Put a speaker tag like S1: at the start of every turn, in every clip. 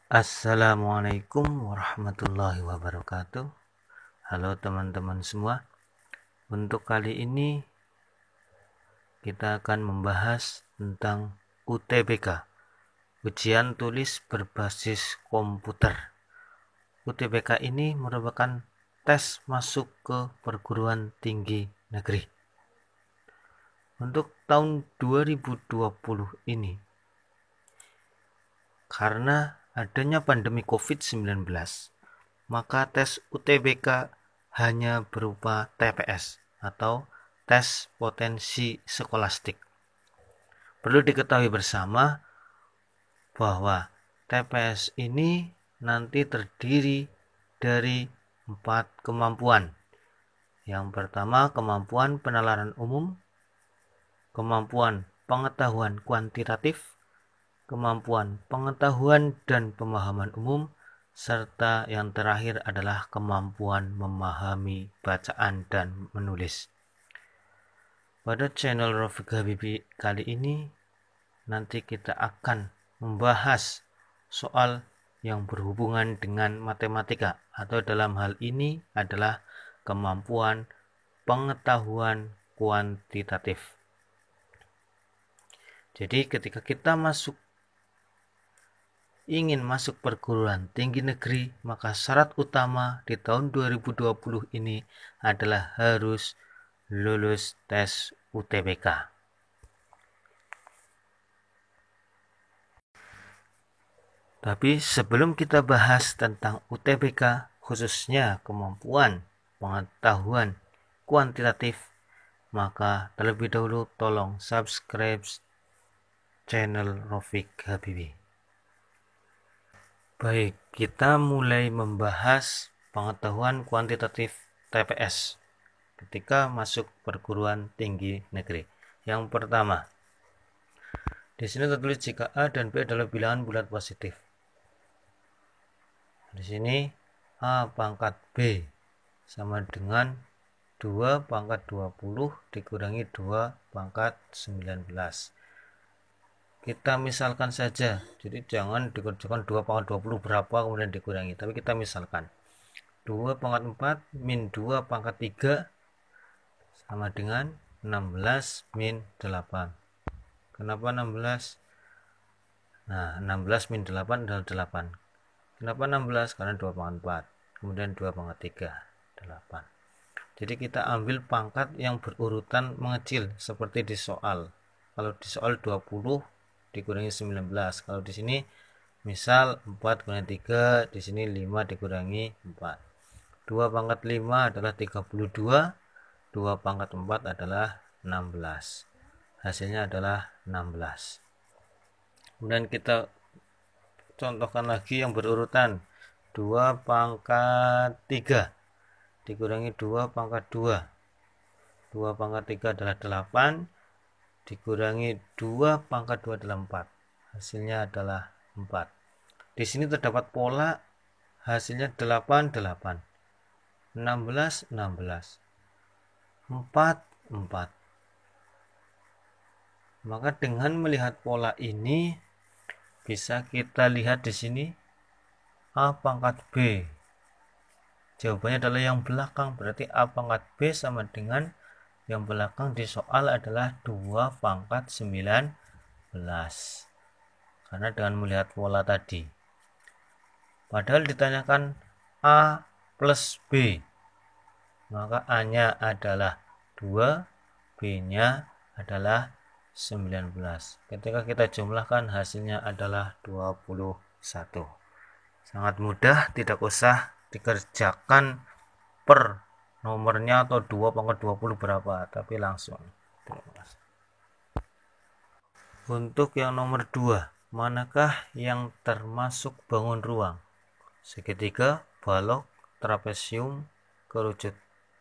S1: Assalamualaikum warahmatullahi wabarakatuh. Halo teman-teman semua. Untuk kali ini kita akan membahas tentang UTBK, ujian tulis berbasis komputer. UTBK ini merupakan tes masuk ke perguruan tinggi negeri. Untuk tahun 2020 ini, karena adanya pandemi COVID-19, maka tes UTBK hanya berupa TPS atau tes potensi skolastik. Perlu diketahui bersama bahwa TPS ini nanti terdiri dari 4 kemampuan. Yang pertama, kemampuan penalaran umum, kemampuan pengetahuan kuantitatif, kemampuan pengetahuan dan pemahaman umum, serta yang terakhir adalah kemampuan memahami bacaan dan menulis. Pada channel Rafiq Habibi kali ini, nanti kita akan membahas soal yang berhubungan dengan matematika, atau dalam hal ini adalah kemampuan pengetahuan kuantitatif. Jadi ketika kita ingin masuk perguruan tinggi negeri, maka syarat utama di tahun 2020 ini adalah harus lulus tes UTBK. Tapi sebelum kita bahas tentang UTBK, khususnya kemampuan pengetahuan kuantitatif, maka terlebih dahulu tolong subscribe channel Rafiq Habibi. Baik, kita mulai membahas pengetahuan kuantitatif TPS ketika masuk perguruan tinggi negeri. Yang pertama, di sini tertulis jika A dan B adalah bilangan bulat positif. Di sini A pangkat B sama dengan 2 pangkat 20 dikurangi 2 pangkat 19. Kita misalkan saja, jadi jangan dikerjakan 2 pangkat 20 berapa kemudian dikurangi, tapi kita misalkan 2 pangkat 4 min 2 pangkat 3 sama dengan 16 min 8. Kenapa 16? Nah, 16 min 8 adalah 8. Kenapa 16? Karena 2 pangkat 4, kemudian 2 pangkat 3, 8. Jadi kita ambil pangkat yang berurutan mengecil seperti di soal. Kalau di soal 20 dikurangi 19. Kalau di sini misal 4 kurangi 3, di sini 5 dikurangi 4. 2 pangkat 5 adalah 32, 2 pangkat 4 adalah 16. Hasilnya adalah 16. Kemudian kita contohkan lagi yang berurutan. 2 pangkat 3 dikurangi 2 pangkat 2. 2 pangkat 3 adalah 8. Dikurangi 2 pangkat 2 adalah 4. Hasilnya adalah 4. Di sini terdapat pola, hasilnya 8, 8. 16, 16. 4, 4. Maka dengan melihat pola ini, bisa kita lihat di sini A pangkat B. Jawabannya adalah yang belakang, berarti A pangkat B sama dengan yang belakang di soal adalah 2 pangkat 19. Karena dengan melihat pola tadi. Padahal ditanyakan A plus B. Maka A-nya adalah 2, B-nya adalah 19. Ketika kita jumlahkan hasilnya adalah 21. Sangat mudah, tidak usah dikerjakan per nomornya atau 2 pangkat 20 berapa, tapi langsung. Untuk yang nomor 2, manakah yang termasuk bangun ruang? Segitiga, balok, trapesium, kerucut.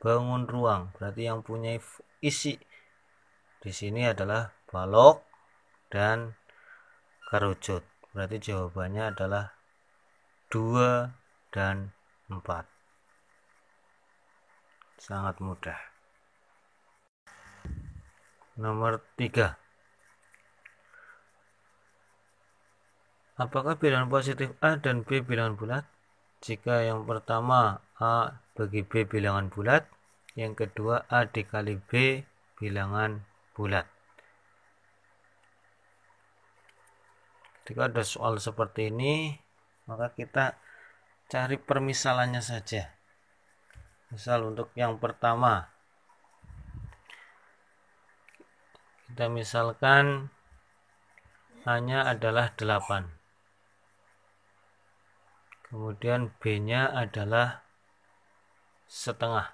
S1: Bangun ruang berarti yang punya isi di sini adalah balok dan kerucut. Berarti jawabannya adalah 2 dan 4. Sangat mudah. Nomor 3. Apakah bilangan positif A dan B bilangan bulat? Jika yang pertama A bagi B bilangan bulat, yang kedua A dikali B bilangan bulat. Ketika ada soal seperti ini, maka kita cari permisalannya saja. Misal untuk yang pertama, kita misalkan A-nya adalah 8. Kemudian B-nya adalah setengah.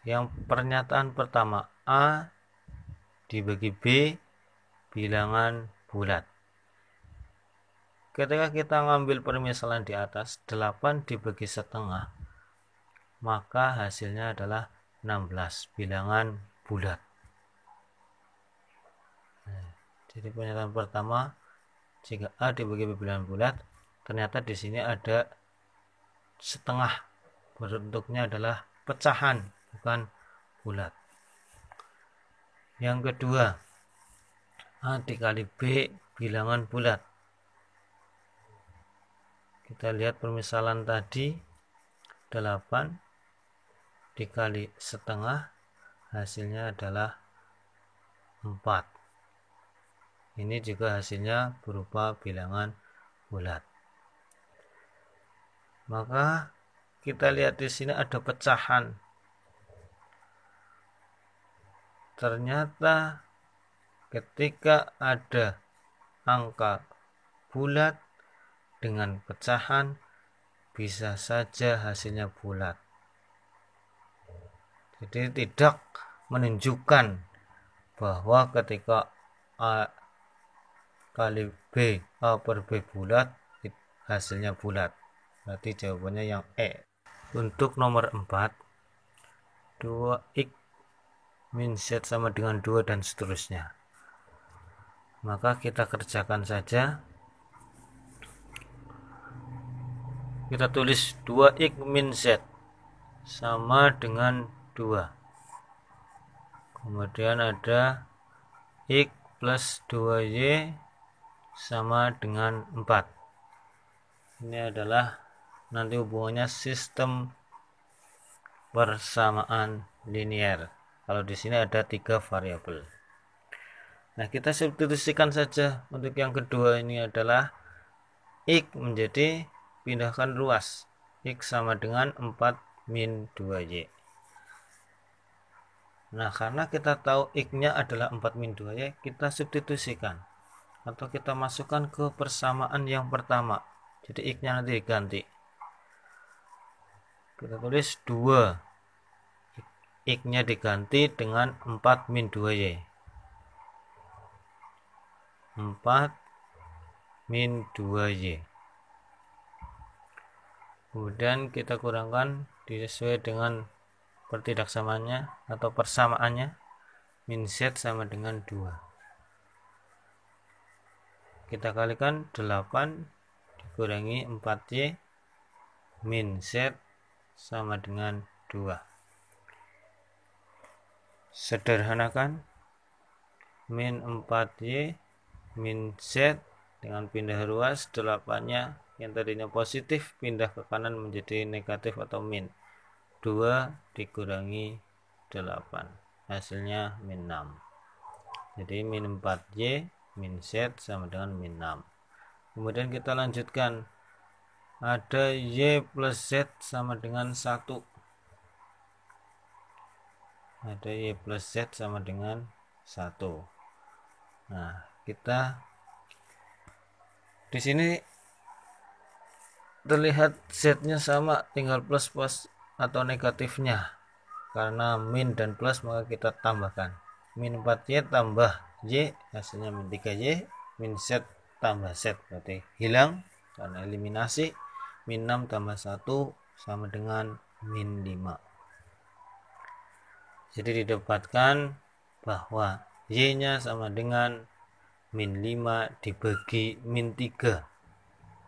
S1: Yang pernyataan pertama, A dibagi B bilangan bulat. Ketika kita ngambil permisalan di atas, 8 dibagi setengah, maka hasilnya adalah 16 bilangan bulat. Jadi pernyataan pertama, jika A dibagi B bilangan bulat, ternyata di sini ada setengah, bentuknya adalah pecahan, bukan bulat. Yang kedua, A dikali B bilangan bulat. Kita lihat permisalan tadi, 8 dikali setengah, hasilnya adalah 4. Ini juga hasilnya berupa bilangan bulat. Maka kita lihat di sini ada pecahan. Ternyata ketika ada angka bulat dengan pecahan, bisa saja hasilnya bulat. Jadi tidak menunjukkan bahwa ketika A kali B, A per B bulat, hasilnya bulat. Berarti jawabannya yang E. Untuk nomor 4, 2x min z sama dengan 2 dan seterusnya. Maka kita kerjakan saja. Kita tulis 2x min z sama dengan 2. Kemudian ada x plus 2y sama dengan 4. Ini adalah nanti hubungannya sistem persamaan linier. Kalau di sini ada 3 variabel. Nah, kita substitusikan saja. Untuk yang kedua ini adalah x menjadi pindahkan ruas. X sama dengan 4 min 2y. Nah, karena kita tahu x-nya adalah 4 min 2y, kita substitusikan. Atau kita masukkan ke persamaan yang pertama. Jadi x-nya nanti diganti. Kita tulis 2. X-nya diganti dengan 4 min 2y. 4 min 2y. Kemudian kita kurangkan sesuai dengan pertidaksamaannya atau persamaannya. Min z sama dengan 2. Kita kalikan 8 dikurangi 4y min z sama dengan 2. Sederhanakan, min 4y min z dengan pindah ruas, 8-nya yang tadinya positif pindah ke kanan menjadi negatif atau min. 2 dikurangi 8, hasilnya min 6. Jadi min 4y min z sama dengan min 6. Kemudian kita lanjutkan, ada y plus z sama dengan 1. Ada y plus z sama dengan 1. Nah, kita di sini terlihat z-nya sama, tinggal plus atau negatifnya. Karena min dan plus maka kita tambahkan. Min 4y tambah y, hasilnya min 3y, min z tambah z, berarti hilang karena eliminasi. Min 6 tambah 1 sama dengan min 5. Jadi didapatkan bahwa y nya sama dengan min 5 dibagi min 3,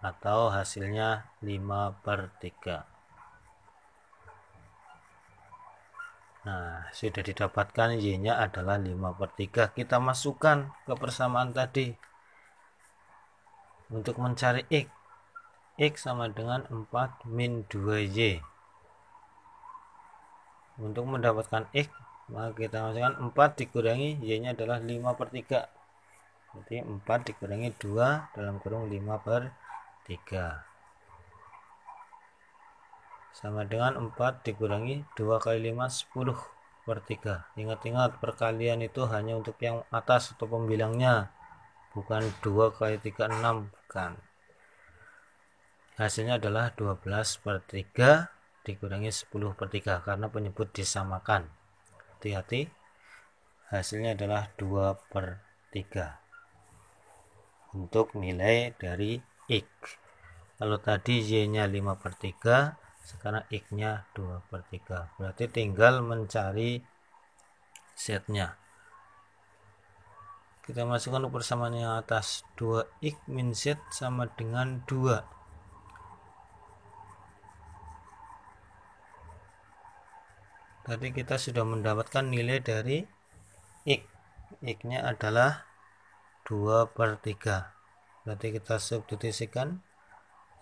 S1: atau hasilnya 5/3. Nah, sudah didapatkan Y-nya adalah 5/3. Kita masukkan ke persamaan tadi untuk mencari X. X sama dengan 4 min 2Y. Untuk mendapatkan X, maka kita masukkan 4 dikurangi Y-nya adalah 5/3. Berarti 4 dikurangi 2 dalam kurung 5/3. Sama dengan 4 dikurangi 2 kali 5, 10/3. Ingat-ingat, perkalian itu hanya untuk yang atas atau pembilangnya, bukan 2 kali 3, 6, bukan. Hasilnya adalah 12/3 dikurangi 10/3 karena penyebut disamakan. Hati-hati, hasilnya adalah 2/3 untuk nilai dari X. Kalau tadi Y-nya 5/3, sekarang X-nya 2/3. Berarti tinggal mencari Z-nya. Kita masukkan ke persamaan yang atas. 2X min Z sama dengan 2. Tadi kita sudah mendapatkan nilai dari X. X-nya adalah 2/3. Berarti kita substitusikan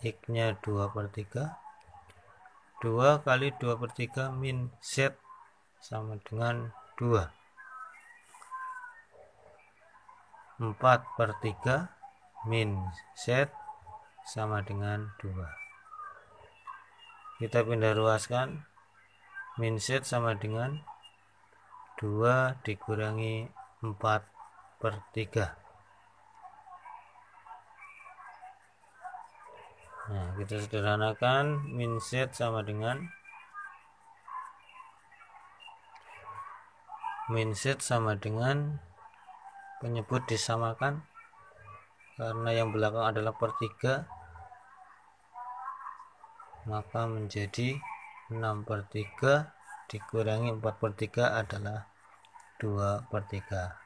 S1: X-nya 2/3. 2 kali 2/3 min Z sama dengan 2. 4/3 min Z sama dengan 2. Kita pindah ruaskan. Min Z sama dengan 2 dikurangi 4/3. Nah, kita sederhanakan. Min Z sama dengan penyebut disamakan karena yang belakang adalah per 3, maka menjadi 6/3 dikurangi 4/3 adalah 2/3.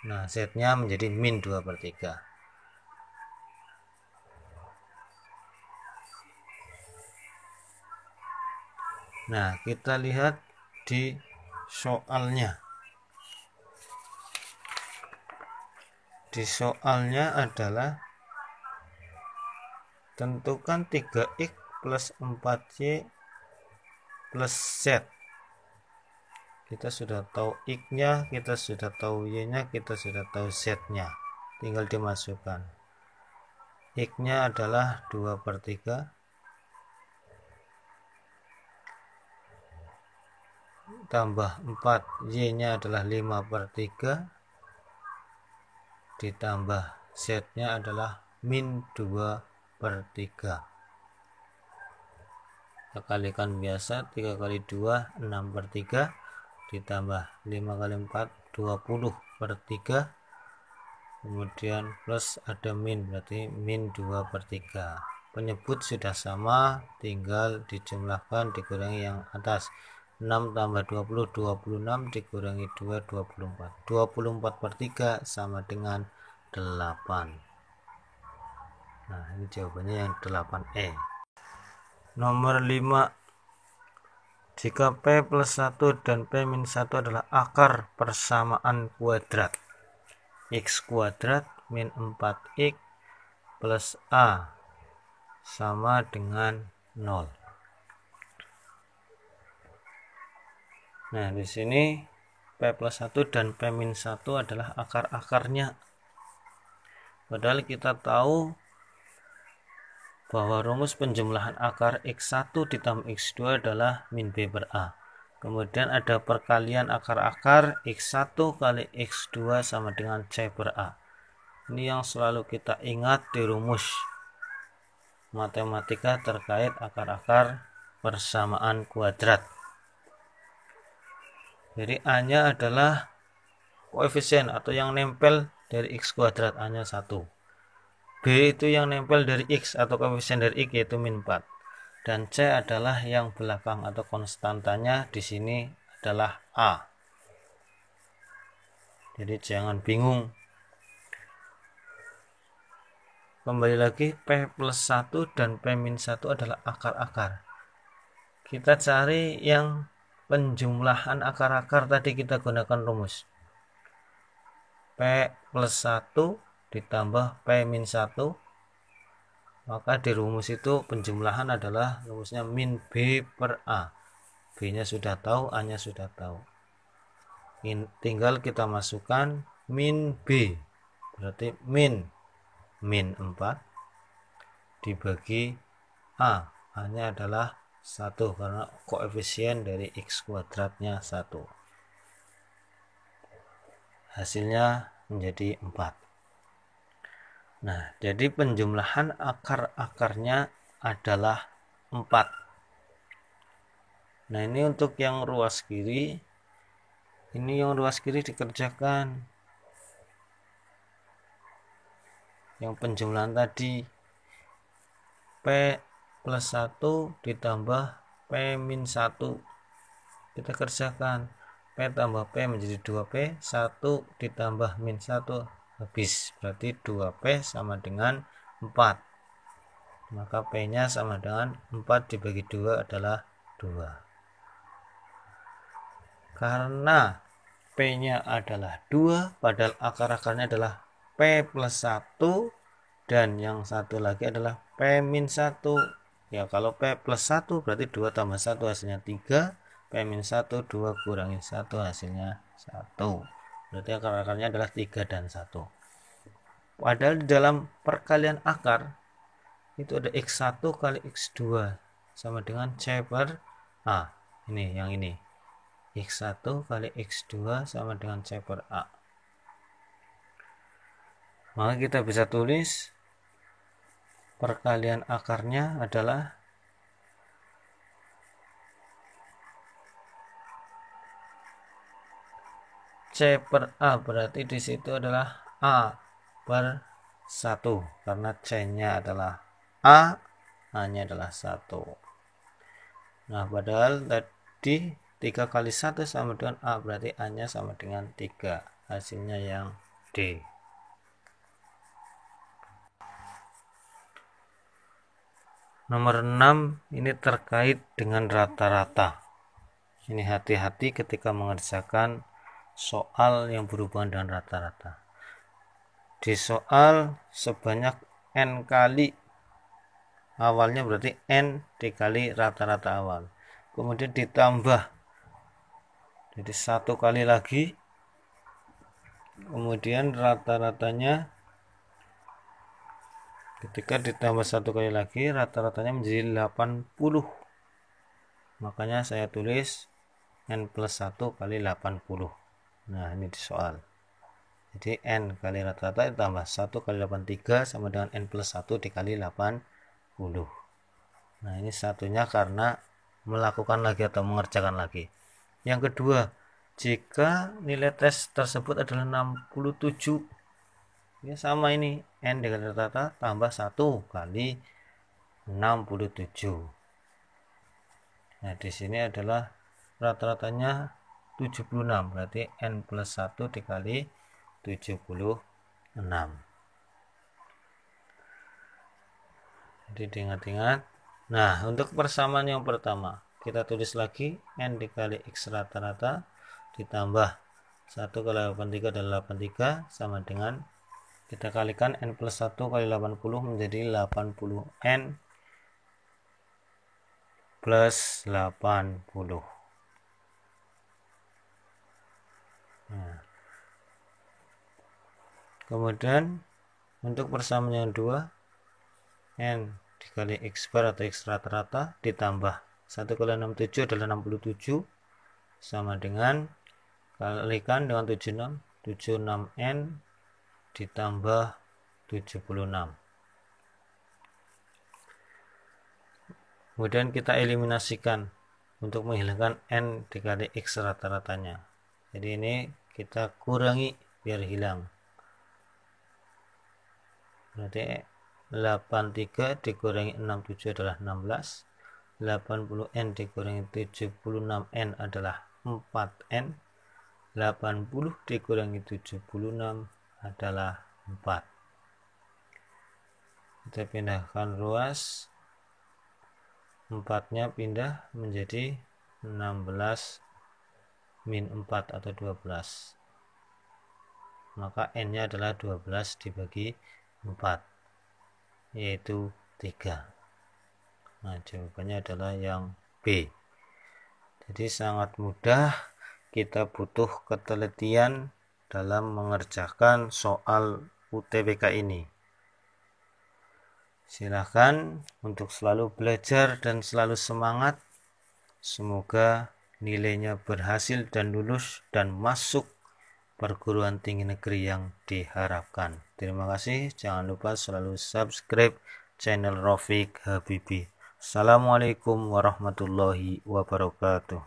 S1: Nah, Z-nya menjadi min 2/3. Nah, kita lihat di soalnya. Di soalnya adalah tentukan 3X plus 4Y plus Z. Kita sudah tahu X-nya, kita sudah tahu Y-nya, kita sudah tahu Z-nya. Tinggal dimasukkan. X-nya adalah 2/3. Tambah 4, Y-nya adalah 5/3. Ditambah Z-nya adalah min 2/3. Kita kalikan biasa. 3 kali 2, 6/3. Ditambah 5 kali 4, 20/3. Kemudian plus ada min, berarti min 2/3. Penyebut sudah sama, tinggal dijumlahkan dikurangi yang atas. 6 tambah 20, 26 dikurangi 2, 24. 24/3 sama dengan 8. Nah, ini jawabannya yang 8E. Nomor 5. Jika P plus 1 dan P min 1 adalah akar persamaan kuadrat, X kuadrat min 4X plus A sama dengan 0. Nah, di sini P plus 1 dan P min 1 adalah akar-akarnya. Padahal kita tahu bahwa rumus penjumlahan akar X1 ditambah X2 adalah min B per A. Kemudian ada perkalian akar-akar X1 kali X2 sama dengan C per A. Ini yang selalu kita ingat di rumus matematika terkait akar-akar persamaan kuadrat. Jadi A-nya adalah koefisien atau yang nempel dari X kuadrat, A-nya 1. B itu yang nempel dari X atau koefisien dari X, yaitu min 4. Dan C adalah yang belakang atau konstantanya di sini adalah A. Jadi jangan bingung. Kembali lagi, P plus 1 dan P min 1 adalah akar-akar. Kita cari yang penjumlahan akar-akar tadi kita gunakan rumus P plus 1 ditambah P min 1, maka di rumus itu penjumlahan adalah rumusnya min B per A. B nya sudah tahu, A nya sudah tahu, tinggal kita masukkan min B, berarti min 4 dibagi A nya adalah 1 karena koefisien dari X kuadratnya 1, hasilnya menjadi 4. Nah, jadi penjumlahan akar-akarnya adalah 4. Nah, ini untuk yang ruas kiri. Ini yang ruas kiri dikerjakan. Yang penjumlahan tadi P plus 1 ditambah P min 1. Kita kerjakan. P tambah P menjadi 2P, 1 ditambah min 1 habis, berarti 2P sama dengan 4, maka P nya sama dengan 4 dibagi 2 adalah 2. Karena P nya adalah 2, padahal akar-akarnya adalah P plus 1 dan yang satu lagi adalah P min 1. Ya, kalau P plus 1 berarti 2 tambah 1 hasilnya 3, P min 1, 2 kurangi 1 hasilnya 1. Berarti akar-akarnya adalah 3 dan 1. Padahal di dalam perkalian akar itu ada X1 kali X2 sama dengan C per A. Ini yang ini. X1 kali X2 sama dengan C per A. Maka kita bisa tulis perkalian akarnya adalah C per A, berarti di situ adalah A per 1 karena C-nya adalah A, A-nya adalah 1. Nah, padahal tadi 3 kali 1 sama dengan A, berarti A-nya sama dengan 3. Hasilnya yang D. Nomor 6 ini terkait dengan rata-rata. Ini hati-hati ketika mengerjakan soal yang berhubungan dengan rata-rata. Di soal sebanyak N kali awalnya, berarti N dikali rata-rata awal. Kemudian ditambah, jadi 1 kali lagi. Kemudian rata-ratanya ketika ditambah 1 kali lagi, rata-ratanya menjadi 80. Makanya saya tulis N plus 1 kali 80. Nah, ini di soal. Jadi N kali rata-rata ditambah 1 kali 83 sama dengan N plus 1 dikali 80. Nah, ini satunya karena melakukan lagi atau mengerjakan lagi. Yang kedua, jika nilai tes tersebut adalah 67, ya sama ini, N dikali rata-rata tambah 1 kali 67. Nah, di sini adalah rata-ratanya 76, berarti N plus 1 dikali 76. Jadi diingat-ingat. Nah, untuk persamaan yang pertama, kita tulis lagi N dikali X rata-rata ditambah 1 kali 83 adalah 83 sama dengan, kita kalikan N plus 1 kali 80 menjadi 80N plus 80. Nah, kemudian untuk persamaan yang kedua, N dikali X bar atau X rata-rata ditambah 1 kali 67 adalah 67 sama dengan, kalikan dengan 76, 76N ditambah 76. Kemudian kita eliminasikan untuk menghilangkan N dikali X rata-ratanya. Jadi ini kita kurangi biar hilang. Berarti 83 dikurangi 67 adalah 16. 80N dikurangi 76N adalah 4N. 80 dikurangi 76 adalah 4. Kita pindahkan ruas, 4-nya pindah menjadi 16 min 4 atau 12. Maka N nya adalah 12 dibagi 4, yaitu 3. Nah, jawabannya adalah yang B. Jadi sangat mudah, kita butuh ketelitian dalam mengerjakan soal UTBK ini. Silahkan untuk selalu belajar dan selalu semangat. Semoga nilainya berhasil dan lulus dan masuk perguruan tinggi negeri yang diharapkan. Terima kasih. Jangan lupa selalu subscribe channel Rafiq Habibi. Assalamualaikum warahmatullahi wabarakatuh.